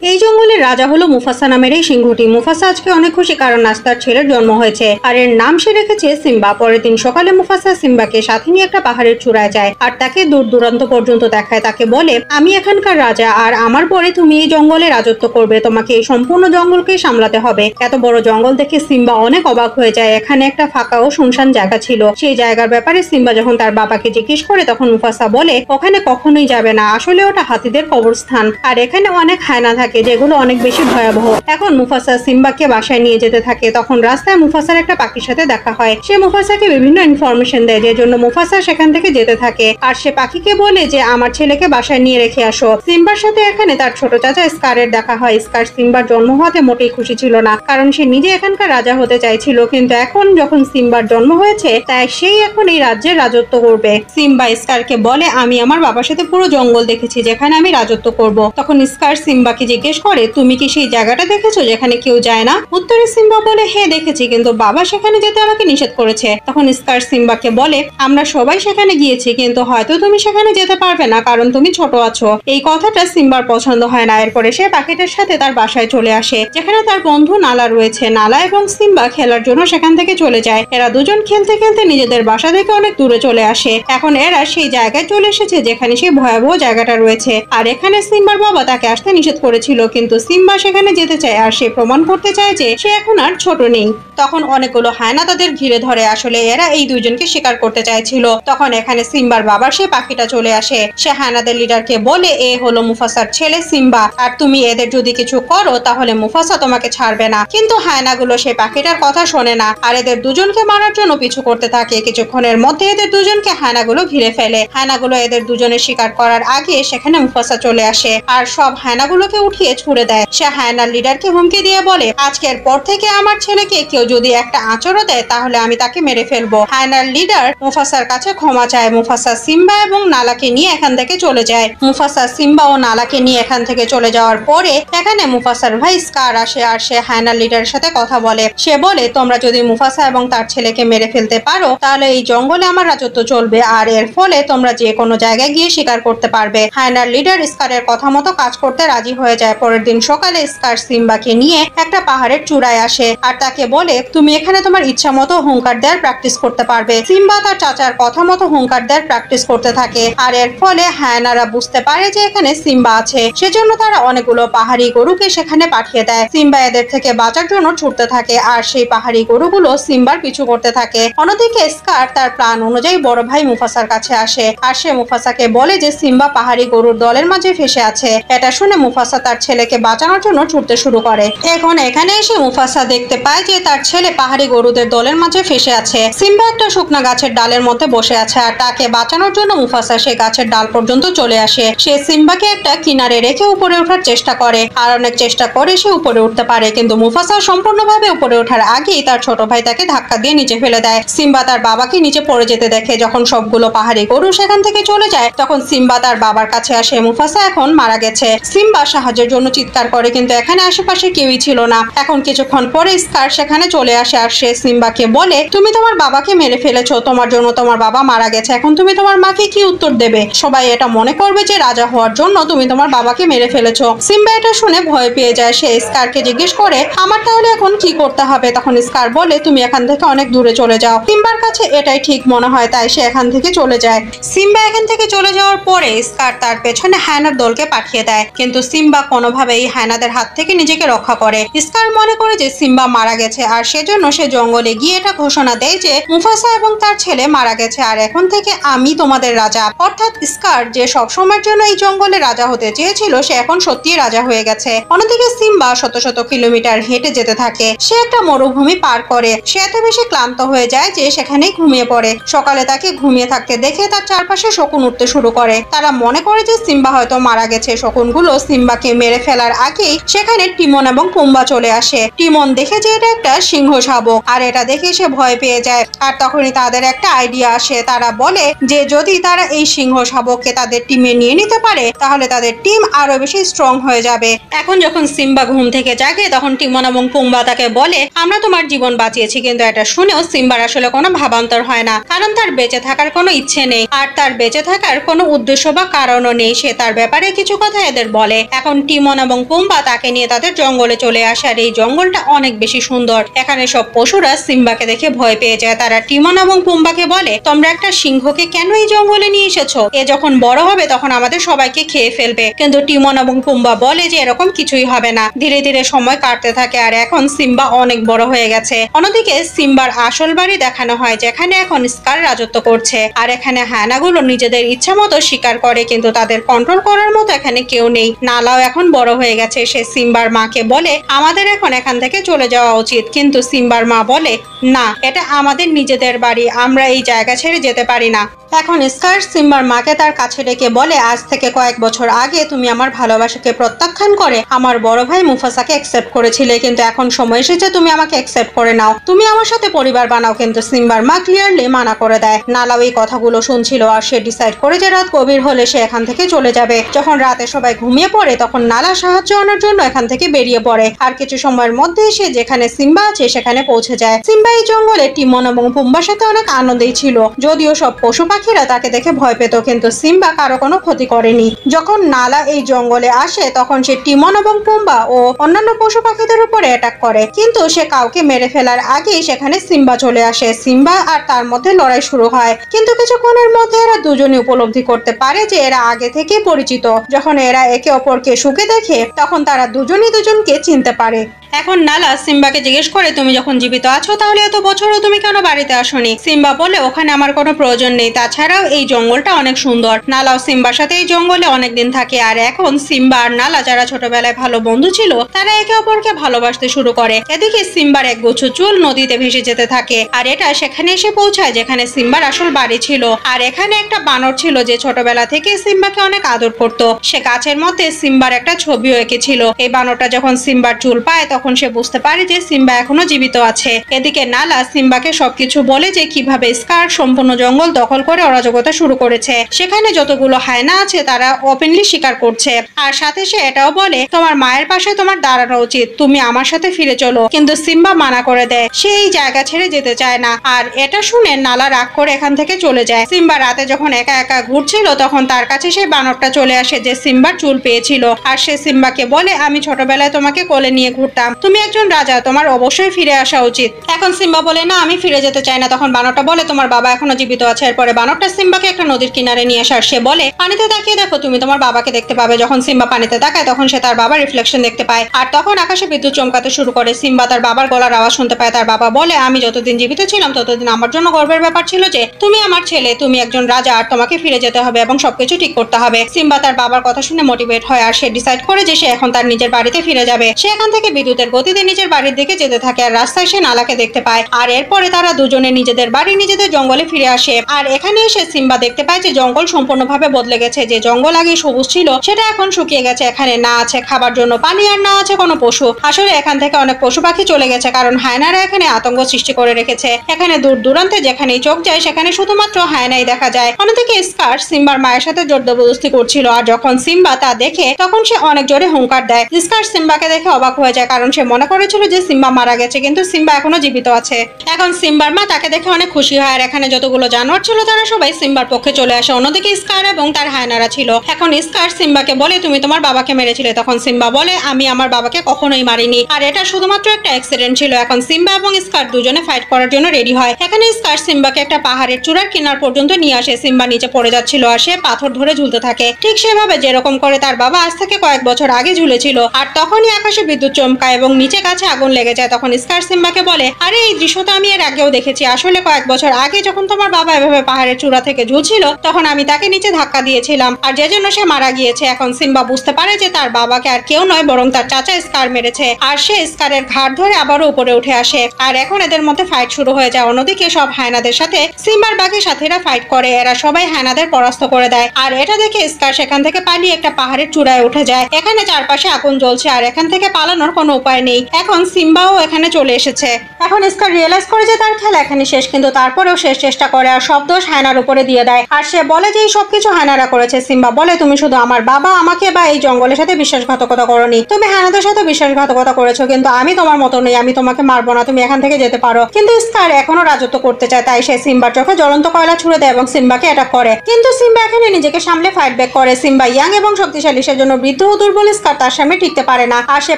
এই জঙ্গলের রাজা হলো মুফাসা নামের এই সিংহটি। মুফাসা আজকে অনেক খুশি, কারণ আজ তার ছেলের জন্ম হয়েছে আর এর নাম সে রেখেছে সিম্বা। পরের দিন সকালে মুফাসা সিম্বাকে সাথে নিয়ে একটা পাহাড়ের চূড়ায় যায় আর তাকে দূর দূরান্ত পর্যন্ত দেখায়। তাকে বলে, আমি এখানকার রাজা আর আমার পরে তুমি এই জঙ্গলে রাজত্ব করবে, তোমাকে এই সম্পূর্ণ জঙ্গলকে সামলাতে হবে। এত বড় জঙ্গল দেখে সিম্বা অনেক অবাক হয়ে যায়। এখানে একটা ফাঁকা ও শুনশান জায়গা ছিল। সেই জায়গার ব্যাপারে সিম্বা যখন তার বাবাকে জিজ্ঞেস করে তখন মুফাসা বলে, ওখানে কখনোই যাবে না, আসলে ওটা হাতিদের কবরস্থান আর এখানে অনেক হায়না থাকে যেগুলো অনেক বেশি ভয়াবহ। এখন মুফাসা সিম্বাকে বাসায় নিয়ে যেতে থাকে। তখন রাস্তায় মুফাসার একটা পাখির সাথে দেখা হয়। সে মুফাসাকে বিভিন্ন ইনফরমেশন দেয়, যে জন্য মুফাসা সেখান থেকে যেতে থাকে। আর সে পাখিকে বলে যে আমার ছেলেকে বাসায় নিয়ে রেখে আসো। সিম্বার সাথে এখানে তার ছোট চাচা স্কারের দেখা হয়। স্কার সিম্বার জন্ম হওয়াতে মোটেই খুশি ছিল না, কারণ সে নিজে এখানকার রাজা হতে চাইছিল। কিন্তু এখন যখন সিম্বার জন্ম হয়েছে তাই সেই এখন এই রাজ্যের রাজত্ব করবে। সিম্বা স্কারকে বলে, আমি আমার বাবার সাথে পুরো জঙ্গল দেখেছি যেখানে আমি রাজত্ব করব। তখন স্কার সিম্বাকে জিজ্ঞেস করে, তুমি কি সেই জায়গাটা দেখেছো যেখানে কেউ যায় না? উত্তরে সিম্বা বলে, হ্যাঁ দেখেছি, কিন্তু বাবা সেখানে যেতে আমাকে নিষেধ করেছে। তখন স্কার সিম্বাকে বলে, আমরা সবাই সেখানে গিয়েছি, কিন্তু হয়তো তুমি সেখানে যেতে পারবে না কারণ তুমি ছোট আছো। এই কথাটা সিম্বার পছন্দ হয় না। এরপরে সে পাখিটার সাথে তার বাসায় চলে আসে, যেখানে তার বন্ধু নালা রয়েছে। নালা এবং সিম্বা খেলার জন্য সেখান থেকে চলে যায়। এরা দুজন খেলতে খেলতে নিজেদের বাসা থেকে অনেক দূরে চলে আসে। এখন এরা সেই জায়গায় চলে এসেছে যেখানে সেই ভয়াবহ জায়গাটা রয়েছে। আর এখানে সিম্বার বাবা তাকে আসতে নিষেধ করেছিল, কিন্তু সিম্বা সেখানে যেতে চায় আর সে প্রমাণ করতে চায় যে সে এখন আর ছোট নেই। তখন অনেকগুলো হায়না তাদের ঘিরে ধরে। আসলে এরা এই দুইজনকে শিকার করতে চাইছিল। তখন এখানে সিম্বার বাবার সে পাখিটা চলে আসে। সে হায়নাদের লিডারকে বলে, এ হলো মুফাসার ছেলে সিম্বা, আর তুমি এদের যদি কিছু করো তাহলে মুফাসা তোমাকে ছাড়বে না। কিন্তু হায়নাগুলো সে পাখিটার কথা শোনে না আর এদের দুজনকে মারার জন্য পিছু করতে থাকে। কিছুক্ষণের মধ্যে এদের দুজনকে হায়নাগুলো ঘিরে ফেলে। হায়নাগুলো এদের দুজনের শিকার করার আগে সেখানে মুফাসা চলে আসে আর সব হায়নাগুলোকে উঠিয়ে ছুড়ে দেয়। সে হায়নার লিডারকে হুমকি দিয়ে বলে, আজকের পর থেকে আমার ছেলেকে কেউ যদি একটা আঁচড়ও দেয় তাহলে আমি তাকে মেরে ফেলবো। হায়নার লিডার মুফাসার কাছে ক্ষমা চায়। মুফাসা সিম্বা এবং নালাকে নিয়ে এখান থেকে চলে যায়। মুফাসা সিম্বা ও নালাকে নিয়ে এখান থেকে চলে যাওয়ার পরে এখানে মুফাসার ভাই স্কার আসে আর সে হায়নার লিডারের সাথে কথা বলে। সে বলে, তোমরা যদি মুফাসা এবং তার ছেলেকে মেরে ফেলতে পারো তাহলে এই জঙ্গলে আমার রাজত্ব চলবে আর এর ফলে তোমরা যে কোনো জায়গায় গিয়ে শিকার করতে পারবে। হায়নার লিডার স্কারের কথা মতো কাজ করতে রাজি হয়ে যায়। পরের দিন সকালে স্কার সিম্বাকে নিয়ে একটা পাহাড়ের চূড়ায় আসে আর তাকে বলে, তুমি এখানে তোমার ইচ্ছা মতো হুঙ্কার দেওয়ার প্র্যাকটিস করতে পারবে। সিম্বা তার চাচার কথা মতো হুঙ্কার দেওয়ার প্র্যাকটিস করতে থাকে আর এর ফলে হায়নারা বুঝতে পারে যে এখানে সিম্বা আছে। সেজন্য তারা অনেকগুলো পাহাড়ি গরুকে সেখানে পাঠিয়ে দেয়। সিম্বা এদের থেকে বাঁচার জন্য ছুটতে থাকে আর সেই পাহাড়ি গরুগুলো সিম্বার পিছু করতে থাকে। অন্যদিকে স্কার তার প্ল্যান অনুযায়ী বড় ভাই মুফাসার কাছে আসে আর সে মুফাসাকে বলে যে সিম্বা পাহাড়ি গরুর দলের মাঝে ফেসে আছে। এটা শুনে মুফাসা তার ছেলেকে বাঁচানোর জন্য ছুটতে শুরু করে। এখন এখানে এসে মুফাসা দেখতে পায় যে তার ছেলে পাহাড়ি গরুদের দলের মাঝে ফেসে আছে। সিম্বা একটা শুকনা গাছের ডালের মধ্যে বসে আছে আর তাকে বাঁচানোর জন্য মুফাসা সেই গাছের ডাল পর্যন্ত চলে আসে। সে সিম্বাকে একটা কিনারে রেখে উপরে ওঠার চেষ্টা করে আর অনেক চেষ্টা করে সে উপরে উঠতে পারে, কিন্তু মুফাসা সম্পূর্ণভাবে উপরে ওঠার আগেই তার ছোট ভাই তাকে ধাক্কা দিয়ে নিচে ফেলে দেয়। সিম্বা তার বাবাকে নিচে পড়ে যেতে দেখে। যখন সবগুলো পাহাড়ি গরু সেখান থেকে চলে যায় তখন সিম্বা তার বাবার কাছে আসে। মুফাসা এখন মারা গেছে। সিম্বা সাহায্যের জন্য চিৎকার করে, কিন্তু এখানে আশেপাশে কেউই ছিল না। এখন কিছুক্ষণ পরে স্কার সেখানে চলে আসে আর সে সিম্বাকে বলে, তুমি তোমার বাবাকে মেরে ফেলেছো, তোমার জন্য তোমার বাবা মারা গেছে, এখন তুমি তোমার মাকে কি উত্তর দেবে? সবাই এটা মনে করবে যে রাজা হওয়ার জন্য তুমি তোমার বাবাকে মেরে ফেলেছো। সিম্বা এটা শুনে ভয় পেয়ে যায়। সে স্কারকে জিজ্ঞেস করে, আমার তাহলে এখন কি করতে হবে? তখন স্কার বলে, তুমি এখান থেকে অনেক দূরে চলে যাও। সিম্বার কাছে এটাই ঠিক মনে হয় তাই সে এখান থেকে চলে যায়। সিম্বা এখান থেকে চলে যাওয়ার পরে স্কার তার পেছনে হায়নার দলকে পাঠিয়ে দেয়, কিন্তু সিম্বা কোনোভাবেই হায়নাদের হাত থেকে নিজেকে রক্ষা করে। স্কার মনে করে যে সিম্বা মারা গেছে আর সেজন্য সে জঙ্গলে গিয়ে এটা ঘোষণা দেয় যে মুফাসা এবং তার ছেলে মারা গেছে আর এখন থেকে আমি তোমাদের রাজা। অর্থাৎ স্কার যে সবসময়ের জন্য এই জঙ্গলে রাজা হতে চেয়েছিল সে এখন সত্যিই রাজা হয়ে গেছে। অন্যদিকে সিম্বা শত শত কিলোমিটার হেঁটে যেতে থাকে। সে একটা মরুভূমি পার করে। সে এত বেশি ক্লান্ত হয়ে যায় যে সেখানেই ঘুমিয়ে পড়ে। সকালে তাকে ঘুমিয়ে থাকতে দেখে তার চারপাশে শকুন উঠতে শুরু করে। তারা মনে করে যে সিম্বা হয়তো মারা গেছে। শকুনগুলো সিম্বাকে মেরে ফেলার আগেই সেখানে টিমন এবং পুম্বা চলে আসে। টিমন দেখে যে এটা একটা সিংহ শাবক আর এটা দেখে সে ভয় পেয়ে যায়। আর তখনই তাদের একটা আইডিয়া আসে। তারা বলে যে যদি তারা এই সিংহ শাবককে তাদের টিমে নিয়ে নিতে পারে তাহলে তাদের টিম আরো বেশি স্ট্রং হয়ে যাবে। এখন যখন সিম্বা ঘুম থেকে জাগে তখন টিমন এবং পুম্বা তাকে বলে, আমরা তোমার জীবন বাঁচিয়েছি, কিন্তু এটা শুনেও সিম্বার আসলে কোনো ভাবান্তর হয় না, কারণ তার বেঁচে থাকার কোনো ইচ্ছে নেই আর তার বেঁচে থাকার কোনো উদ্দেশ্য বা কারণও নেই। সে তার ব্যাপারে কিছু কথা এদের বলে। এখন টিমন এবং পুম্বা তাকে নিয়ে তাদের জঙ্গলে চলে আসে। আর এই জঙ্গলটা অনেক বেশি সুন্দর। এখানে সব পশুরা সিম্বাকে দেখে ভয় পেয়ে যায়। তারা টিমন এবং পুম্বাকে বলে, তোমরা একটা সিংহকে কেন এই জঙ্গলে নিয়ে এসেছো? এ যখন বড় হবে তখন আমাদের সবাইকে খেয়ে ফেলবে। কিন্তু টিমন এবং পুম্বা বলে যে এরকম কিছুই হবে না। ধীরে ধীরে সময় কাটতে থাকে আর এখন সিম্বা অনেক বড় হয়ে গেছে। অন্যদিকে সিম্বার আসল বাড়ি দেখানো হয়, যেখানে এখন স্কার রাজত্ব করছে। আর এখানে হায়নাগুলো নিজেদের ইচ্ছা মতো শিকার করে, কিন্তু তাদের কন্ট্রোল করার মতো এখানে কেউ নেই। নালাও এখন বড় হয়ে গেছে। সে সিম্বার মাকে বলে আমাদের এখন এখান থেকে চলে যাওয়া উচিত, কিন্তু সিম্বার মা বলে না, এটা আমাদের নিজেদের বাড়ি, আমরা এই জায়গা ছেড়ে যেতে পারি না। এখন স্কার সিম্বার মাকে তার কাছে ডেকে বলে, আজ থেকে কয়েক বছর আগে তুমি আমার ভালোবাসাকে প্রত্যাখ্যান করে আমার বড় ভাই মুফাসাকে অ্যাকসেপ্ট করেছিলে, কিন্তু এখন সময় এসেছে তুমি আমাকে অ্যাকসেপ্ট করে নাও, তুমি আমার সাথে পরিবার বানাও। কিন্তু সিম্বার মা ক্লিয়ারলি মানা করে দেয়। নালাও এই কথাগুলো শুনছিল আর সে ডিসাইড করে যে রাত গভীর হলে সে এখান থেকে চলে যাবে। যখন রাতে সবাই ঘুমিয়ে পড়ে তখন নালা সাহায্য আনার জন্য এখান থেকে বেরিয়ে পড়ে। আর কিছু সময়ের মধ্যে সে যেখানে সিম্বা আছে সেখানে পৌঁছে যায়। সিম্বা এই জঙ্গলে টিমন এবং পুম্বার সাথে অনেক আনন্দেই ছিল, যদিও সব পশু পাখিরা তাকে দেখে ভয় পেত, কিন্তু সিম্বা কারো কোনো ক্ষতি করেনি। যখন নালা এই জঙ্গলে আসে তখন সে টিমন এবং পুম্বা ও অন্যান্য পশু পাখিদের উপরে অ্যাটাক করে, কিন্তু সে কাউকে মেরে ফেলার আগেই সেখানে সিম্বা চলে আসে। সিম্বা আর তার মধ্যে লড়াই শুরু হয়, কিন্তু কিছুক্ষণের মধ্যে এরা দুজনে উপলব্ধি করতে পারে যে এরা আগে থেকে পরিচিত। যখন এরা একে অপরকে সুখে দেখে তখন তারা দুজনই দুজনকে চিনতে পারে। এখন নালা সিম্বাকে জিজ্ঞেস করে, তুমি যখন জীবিত আছো তাহলে এত বছরও তুমি কেন বাড়িতে আসোনি? সিম্বা বলে, ওখানে আমার কোনো প্রয়োজন নেই, তাছাড়াও এই জঙ্গলটা অনেক সুন্দর। নালাও সিম্বার সাথে এই জঙ্গলে অনেকদিন থাকে। আর এখন সিম্বা আর নালা, যারা ছোটবেলায় ভালো বন্ধু ছিল, তারা একে অপরকে ভালোবাসতে শুরু করে। এদিকে সিম্বার এক গুচ্ছ চুল নদীতে ভেসে যেতে থাকে, আর এটা সেখানে এসে পৌঁছায় যেখানে সিম্বার আসল বাড়ি ছিল। আর এখানে একটা বানর ছিল যে ছোটবেলা থেকে সিম্বাকে অনেক আদর করত। সে গাছের মধ্যে সিম্বার একটা ছবিও এঁকেছিল। এই বানরটা যখন সিম্বার চুল পায় তখন সে বুঝতে পারে যে সিম্বা এখনো জীবিত আছে। এদিকে নালা সিম্বাকে সবকিছু বলে যে কিভাবে স্কার সম্পূর্ণ জঙ্গল দখল করে অরাজকতা শুরু করেছে। সেখানে যতগুলো হায়না আছে তারা ওপেনলি স্বীকার করছে। আর সাথে সে এটাও বলে, তোমার মায়ের পাশে তোমার দাঁড়ানো উচিত, তুমি আমার সাথে ফিরে চলো। কিন্তু সিম্বা মানা করে দেয়, সে এই জায়গা ছেড়ে যেতে চায় না। আর এটা শুনে নালা রাগ করে এখান থেকে চলে যায়। সিম্বা রাতে যখন একা একা ঘুরছিল তখন তার কাছে সেই বানরটা চলে আসে যে সিম্বার চুল পেয়েছিল। আর সে সিম্বাকে বলে, আমি ছোটবেলায় তোমাকে কোলে নিয়ে ঘুরতাম, তুমি একজন রাজা, তোমার অবশ্যই ফিরে আসা উচিত। এখন সিম্বা বলে, না, আমি ফিরে যেতে চাই না। তখন বানরটা বলে, তোমার বাবা এখনো জীবিত আছে। এরপরে বানরটা সিম্বাকে একটা নদীর কিনারে নিয়ে আসে আর সে বলে, পানিতে তাকিয়ে দেখো, তুমি তোমার বাবাকে দেখতে পাবে। যখন সিম্বা পানিতে তাকায় তখন সে তার বাবার রিফ্লেকশন দেখতে পায়। আর তখন আকাশে বিদ্যুৎ চমকাতে শুরু করে। সিম্বা তার বাবার গলার আওয়াজ শুনতে পায়। তার বাবা বলে, আমি যতদিন জীবিত ছিলাম ততদিন আমার জন্য গর্বের ব্যাপার ছিল যে তুমি আমার ছেলে, তুমি একজন রাজা, আর তোমাকে ফিরে যেতে হবে এবং সবকিছু ঠিক করতে হবে। সিম্বা তার বাবার কথা শুনে মোটিভেট হয় আর সে ডিসাইড করে যে সে এখন তার নিজের বাড়িতে ফিরে যাবে। সে এখান থেকে বিদ্যুতের গতিতে নিজের বাড়ির দিকে যেতে থাকে আর রাস্তায় সে নালাকে দেখতে পায়। আর এরপরে তারা দুজনে নিজেদের বাড়ি নিজেদের জঙ্গলে ফিরে আসে। আর এখানে এসে সিম্বা দেখতে পায় যে জঙ্গল সম্পূর্ণভাবে বদলে গেছে। যে জঙ্গল আগে সবুজ ছিল সেটা এখন শুকিয়ে গেছে। এখানে না আছে খাবার জন্য পানি আর না আছে কোনো পশু। আসলে এখান থেকে অনেক পশু পাখি চলে গেছে, কারণ হায়নারা এখানে আতঙ্ক সৃষ্টি করে রেখেছে। এখানে দূর দূরান্তে যেখানেই চোখ যায় সেখানে শুধুমাত্র হায়নাই দেখা যায়। অন্যদিকে স্কার সিম্বার মায়ের সাথে জোর জবরদস্তি করছিল, আর যখন সিম্বা তা দেখে তখন সে অনেক জোরে হুঙ্কার দেয়। স্কার সিম্বাকে দেখে অবাক হয়ে যায়, কারণ সে মনে করেছিল যে সিম্বা মারা গেছে, কিন্তু সিম্বা এখনো জীবিত আছে। এখন সিম্বার মা তাকে দেখে অনেক খুশি হয়। আর এখানে যতগুলো জানোয়ার ছিল তারা সবাই সিম্বার পক্ষে চলে আসে। অন্যদিকে স্কার এবং তার হায়নারা ছিল। এখন স্কার সিম্বাকে বলে, তুমি তোমার বাবাকে মেরেছিলে। তখন সিম্বা বলে, আমি আমার বাবাকে কখনোই মারিনি, আর এটা শুধুমাত্র একটা অ্যাক্সিডেন্ট ছিল। এখন সিম্বা এবং স্কার দুজনে ফাইট করার জন্য রেডি হয়। এখানে স্কার সিম্বাকে একটা পাহাড়ের চূড়ার কিনার পর্যন্ত নিয়ে আসে। সিম্বা নিচে পড়ে যাচ্ছিল আর সে পাথর ধরে ঝুলতে থাকে, ঠিক সেভাবে যেরকম করে তার বাবা আজ থেকে কয়েক বছর আগে ঝুলেছিল। আর তখনই আকাশে বিদ্যুৎ চমকায় এবং নিচে গাছে আগুন লেগে যায়। তখন স্কার সিম্বাকে বলে, আরে এই দৃশ্যটা আমি এর আগেও দেখেছি। আসলে কয়েক বছর আগে যখন তোমার বাবা এভাবে পাহাড়ের চূড়া থেকে ঝুলছিল তখন আমি তাকে নিচে ধাক্কা দিয়েছিলাম, আর যে জন্য সে মারা গিয়েছে। এখন সিম্বা বুঝতে পারে যে তার বাবাকে আর কেউ নয় বরং তার চাচা স্কার মেরেছে। আর সে স্কারের ঘাড় ধরে আবারও উপরে উঠে আসে। আর এখন এদের মধ্যে ফাইট শুরু হয়ে যায়। অন্যদিকে সব হায়নাদের সাথে সিম্বার বাকি সাথীরা ফাইট করে। এরা সবাই হায়নাদের পরাস্ত করে দেয়। আর এটা দেখে স্কার সেখান থেকে পালিয়ে একটা পাহাড়ের চূড়ায় উঠে যায়। এখানে চারপাশে আগুন জ্বলছে আর এখান থেকে পালানোর কোনো উপায় নেই। এখন সিম্বাও এখানে চলে এসেছে। এখন স্কার রিয়েলাইজ করে যে তার খেলা এখানে শেষ, কিন্তু তারপরেও শেষ চেষ্টা করে আর সব দোষ হায়নার উপরে দিয়ে দেয়। আর সে বলে যে এই সবকিছু হায়নারা করেছে। সিম্বা বলে তুমি শুধু আমার বাবা আমাকে বা এই জঙ্গলের সাথে বিশ্বাসঘাতকতা করোনি, তুমি হায়নাদের সাথে বিশ্বাসঘাতকতা করেছো, কিন্তু আমি তোমার মতো নেই, আমি তোমাকে মারবো না, তুমি এখান থেকে যেতে পারো। কিন্তু স্কার এখনো রাজত্ব করতে চায়, তাই সে সিম্বার চোখে জ্বলন্ত কয়লা ছুড়ে দেয় এবং সিম্বাকে অ্যাটাক করে। কিন্তু সিম্বা এখানে নিজেকে সামলে ফাইট ব্যাক করে। সিম্বা ইয়াং এবং শক্তিশালী, সেজন্য বৃদ্ধ ও দুর্বল স্কার তার সামনে টিকতে পারে না আর সে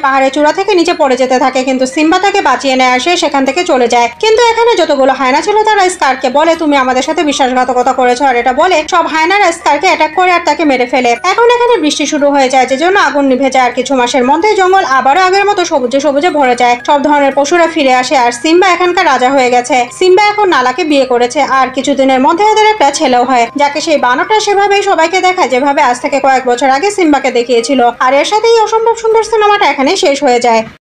পাহাড়ের চূড়া থেকে নিচে পড়ে যেতে থাকে, কিন্তু সিম্বা তাকে বাঁচিয়ে নেয় আর সে সেখান থেকে চলে যায়। কিন্তু এখানে যতগুলো হায়না ছিল তারা স্কারকে বলে তুমি আমাদের সাথে বিশ্বাসঘাতকতা করেছো, আর এটা বলে সব হায়নারা স্কারকে অ্যাটাক করে আর তাকে মেরে ফেলে। এখন এখানে বৃষ্টি শুরু হয়ে যায়, যে জন্য আগুন নিভে যায় আর কিছু মাসের মধ্যে জঙ্গল আবারও আগের মতো সবুজে সবুজে ভরে যায়। সব ধরনের পশুরা ফিরে আসে আর সিম্বা এখানকার রাজা হয়ে গেছে। সিম্বা এখন নালাকে বিয়ে করেছে আর কিছুদিনের মধ্যে ওদের একটা ছেলেও হয়, যাকে সেই বানরটা সেভাবেই সবাইকে দেখায় যেভাবে আজ থেকে কয়েক বছর আগে সিম্বাকে দেখিয়েছিল। আর এর সাথেই অসম্ভব সুন্দর সিনেমাটা এখানে শেষ হয়ে যায়।